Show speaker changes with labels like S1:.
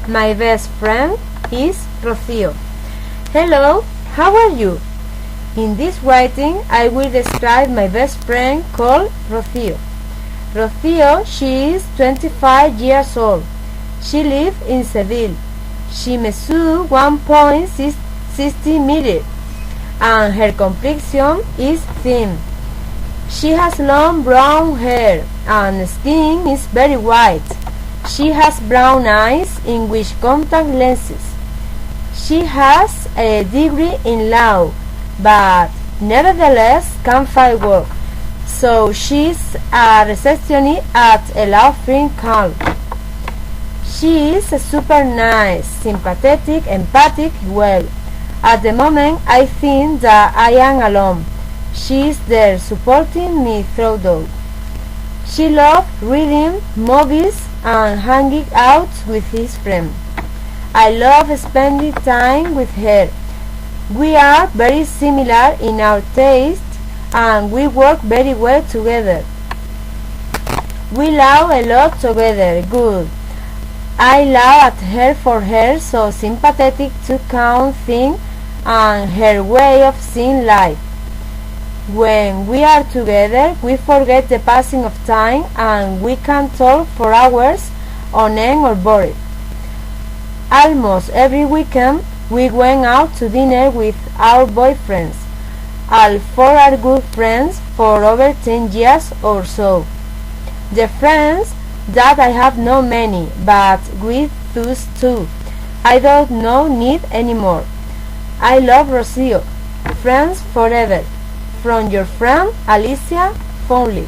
S1: My best friend is Rocío. Hello, how are you? In this writing, I will describe my best friend called Rocío. Rocío, she is 25 years old. She lives in Seville. She measures 1.60 meters and her complexion is thin. She has long brown hair and skin is very white. She has brown eyes in which contact lenses. She has a degree in law, but nevertheless can find work. So she's a receptionist at a law firm called. She is super nice, sympathetic, empathic, well. At the moment I think that I am alone. She is there supporting me through though. She loves reading, movies, and hanging out with his friends. I love spending time with her. We are very similar in our taste and we work very well together. We laugh a lot together, good. I laugh at her for her so sympathetic to count things and her way of seeing life. When we are together, we forget the passing of time and we can talk for hours on end or bored. Almost every weekend, we went out to dinner with our boyfriends. All four are good friends for over 10 years or so. The friends that I have not many, but with those two, I don't know need anymore. I love Rocío. Friends forever. From your friend Alicia Fowley.